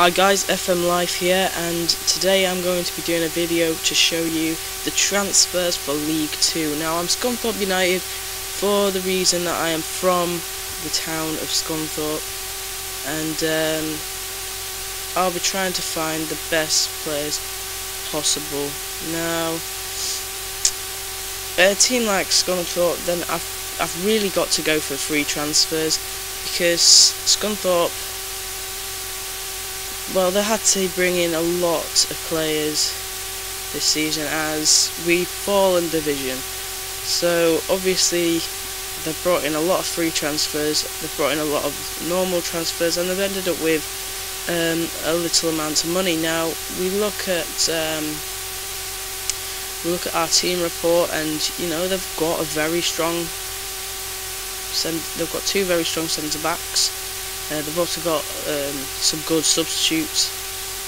Hi guys, FM Life here, and today I'm going to be doing a video to show you the transfers for League 2. Now, I'm Scunthorpe United for the reason that I am from the town of Scunthorpe, and I'll be trying to find the best players possible. Now, a team like Scunthorpe, then I've really got to go for free transfers, because Scunthorpe, well, they had to bring in a lot of players this season as we've fallen division. So obviously they've brought in a lot of free transfers, they've brought in a lot of normal transfers, and they've ended up with a little amount of money. Now we look at our team report, and you know, they've got two very strong centre backs. They've also got some good substitutes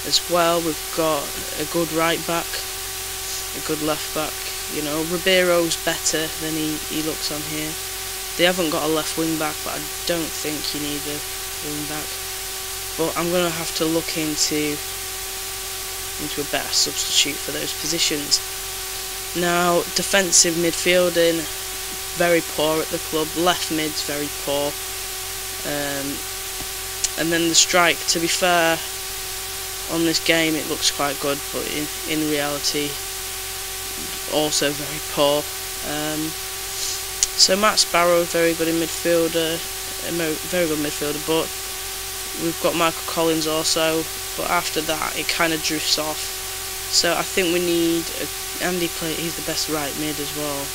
as well. We've got a good right back, a good left back. You know, Ribeiro's better than he looks on here. They haven't got a left wing back, but I don't think you need a wing back. But I'm going to have to look into a better substitute for those positions. Now, defensive midfielding, very poor at the club. Left mid's very poor. And then the strike, to be fair, on this game it looks quite good, but in reality also very poor. So Matt Sparrow, very good in midfielder, very good midfielder, but we've got Michael Collins also, but after that it kind of drifts off. So I think we need Andy Plate. He's the best right mid as well.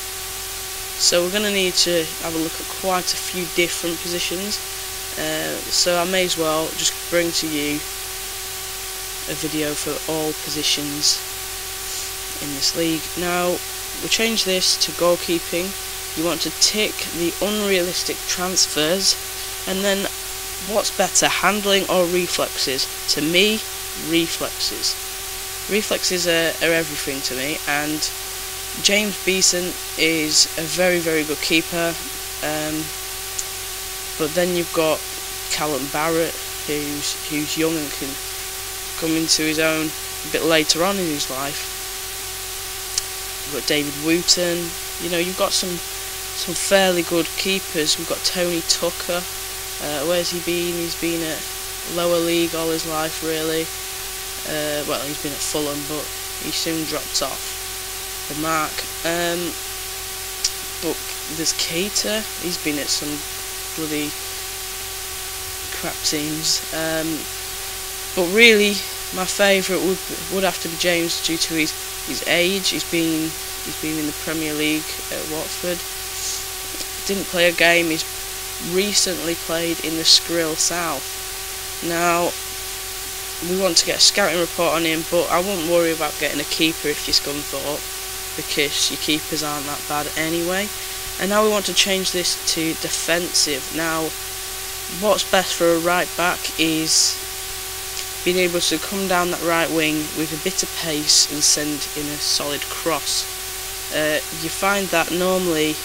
So we're going to need to have a look at quite a few different positions. So I may as well just bring to you a video for all positions in this league. Now, we change this to goalkeeping. You want to tick the unrealistic transfers, and then what's better, handling or reflexes? To me, reflexes. Reflexes are everything to me, and James Beeson is a very, very good keeper. But then you've got Callum Barrett, who's young and can come into his own a bit later on in his life. You've got David Wooten. You know, you've got some fairly good keepers. We've got Tony Tucker. Where's he been? He's been at lower league all his life, really. Well, he's been at Fulham, but he soon dropped off the mark. But there's Keita. He's been at some bloody crap teams, but really my favourite would have to be James, due to his age. He's been in the Premier League at Watford. Didn't play a game. He's recently played in the Skrill South. Now we want to get a scouting report on him, but I wouldn't worry about getting a keeper if you're Scunthorpe, because your keepers aren't that bad anyway. And now we want to change this to defensive. Now, what's best for a right back is being able to come down that right wing with a bit of pace and send in a solid cross. You find that normally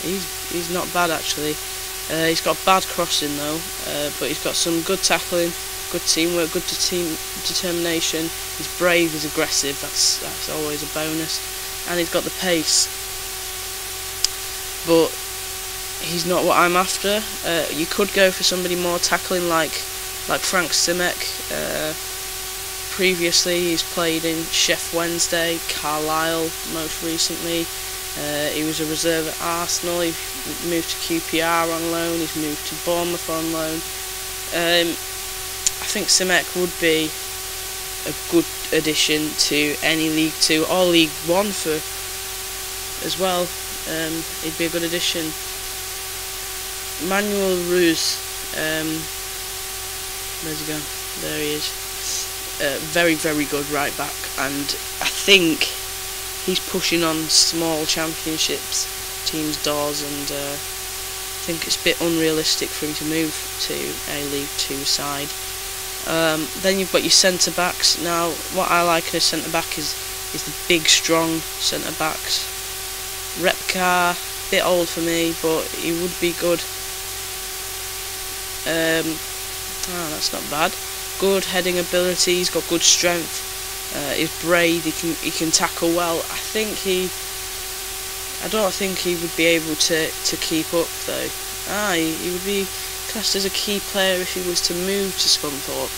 he's not bad actually. He's got bad crossing though, but he's got some good tackling, good teamwork, good team determination. He's brave, he's aggressive. That's always a bonus. And he's got the pace, but he's not what I'm after. You could go for somebody more tackling, like Frank Simek. Previously, he's played in Sheff Wednesday, Carlisle most recently. He was a reserve at Arsenal. He moved to QPR on loan. He's moved to Bournemouth on loan. I think Simek would be a good addition to any League 2 or League 1 as well. He'd be a good addition. Manuel Ruz, where's he gone? There he is. Very, very good right back, and I think he's pushing on small championships teams' doors, and I think it's a bit unrealistic for him to move to a League 2 side. Then you've got your centre backs. Now, what I like in a centre back is the big, strong centre backs. Repka, bit old for me, but he would be good. Ah, that's not bad. Good heading ability. He's got good strength. He's brave. He can tackle well. I don't think he would be able to keep up though. He would be classed as a key player if he was to move to Scunthorpe.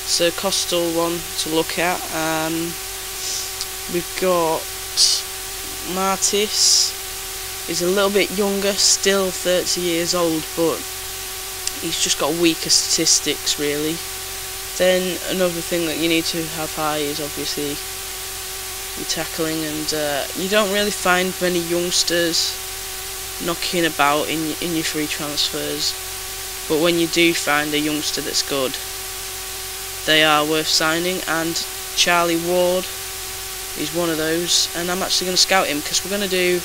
So Coastal one to look at. We've got Martis. He's a little bit younger, still 30 years old, but he's just got weaker statistics really. Then another thing that you need to have high is obviously your tackling, and you don't really find many youngsters knocking about in your free transfers, but when you do find a youngster that's good, they are worth signing, and Charlie Ward is one of those, and I'm actually going to scout him because we're going to do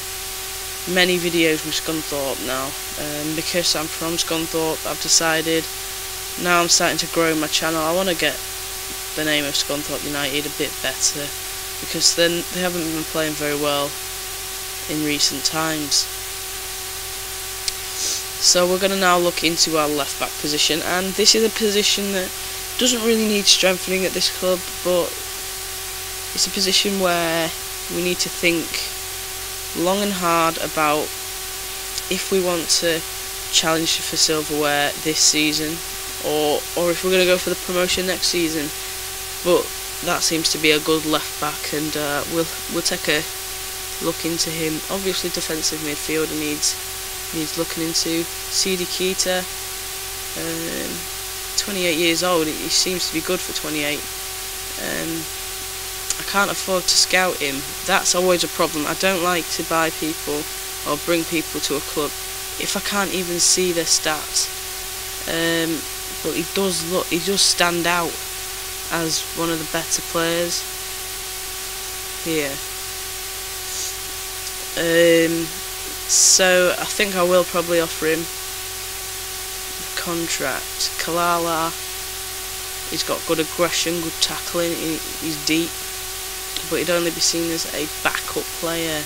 many videos with Scunthorpe now. Because I'm from Scunthorpe, I've decided now I'm starting to grow my channel. I want to get the name of Scunthorpe United a bit better, because then they haven't been playing very well in recent times. So we're going to now look into our left back position, and this is a position that doesn't really need strengthening at this club, but it's a position where we need to think long and hard about if we want to challenge for silverware this season, or if we're going to go for the promotion next season. But that seems to be a good left back, and we'll take a look into him. Obviously defensive midfielder needs looking into. CD Keita, 28 years old, he seems to be good for 28. I can't afford to scout him. That's always a problem. I don't like to buy people or bring people to a club if I can't even see their stats. But he does stand out as one of the better players here. So I think I will probably offer him the contract. Kalala, he's got good aggression, good tackling, he's deep, but he'd only be seen as a backup player.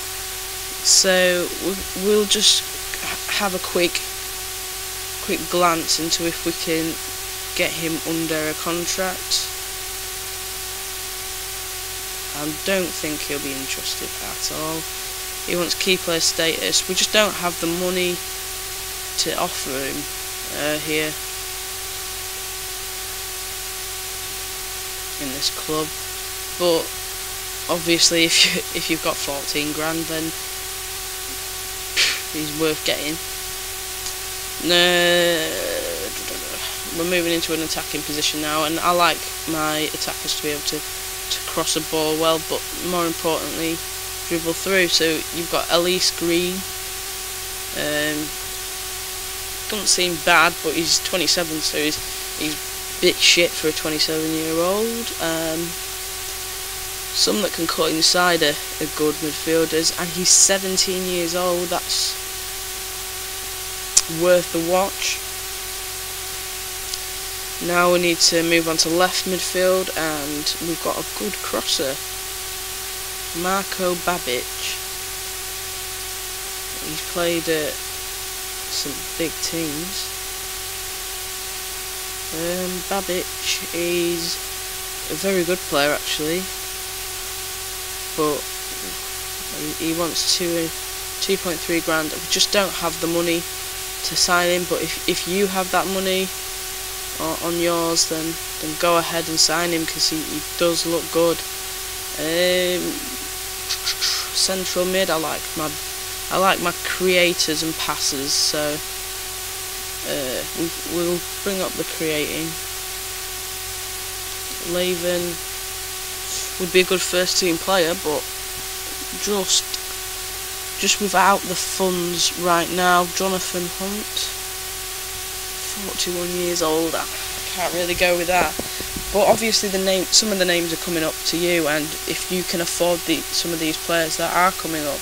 So we'll just have a quick glance into if we can get him under a contract. I don't think he'll be interested at all. He wants key player status. We just don't have the money to offer him here in this club. But obviously, if you've got 14 grand, then he's worth getting. We're moving into an attacking position now, and I like my attackers to be able to cross a ball well, but more importantly, dribble through. So you've got Elise Green. Doesn't seem bad, but he's 27, so he's a bit shit for a 27-year-old. Some that can cut inside are good midfielders, and he's 17 years old. That's worth the watch. Now we need to move on to left midfield, and we've got a good crosser, Marko Babic. He's played at some big teams. Babic is a very good player actually, but he wants 2.3 grand. We just don't have the money to sign him, but if you have that money on yours, then go ahead and sign him, because he does look good. Central mid, I like my creators and passers, so we'll bring up the creating. Laven would be a good first team player, but just without the funds right now. Jonathan Hunt, 41 years old, I can't really go with that. But obviously some of the names are coming up to you, and if you can afford some of these players that are coming up,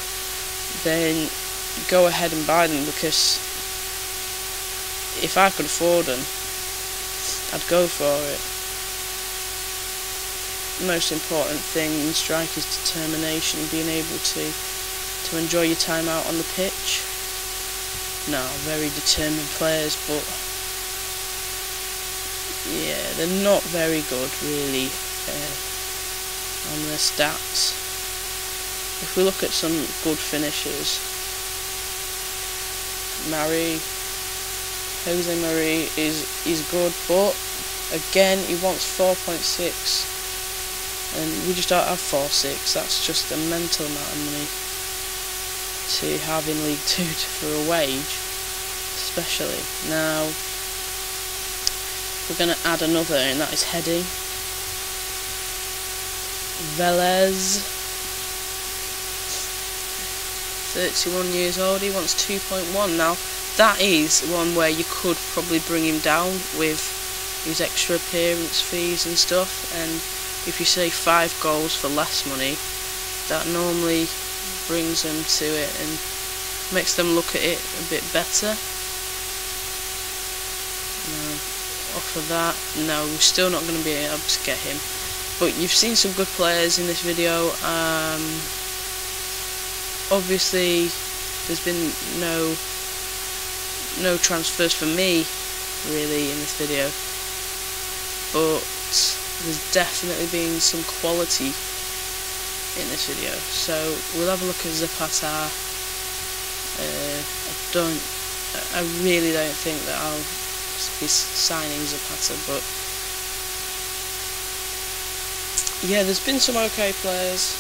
then go ahead and buy them, because if I could afford them, I'd go for it. The most important thing in strike is determination, being able to enjoy your time out on the pitch. No, very determined players, but yeah, they're not very good really on their stats. If we look at some good finishers, Jose Marie is good, but again he wants 4.6 and we just don't have 4.6. That's just a mental amount of money to have in League 2 for a wage, especially. Now we're going to add another, and that is heading. Velez, 31 years old, he wants 2.1. Now that is one where you could probably bring him down with his extra appearance fees and stuff, and if you say 5 goals for less money, that normally brings them to it and makes them look at it a bit better. Now, off of that, no, we're still not going to be able to get him. But you've seen some good players in this video. Obviously, there's been no transfers for me really in this video, but there's definitely been some quality in this video. So we'll have a look at Zapata. I really don't think that I'll be signing Zapata, but yeah, there's been some okay players.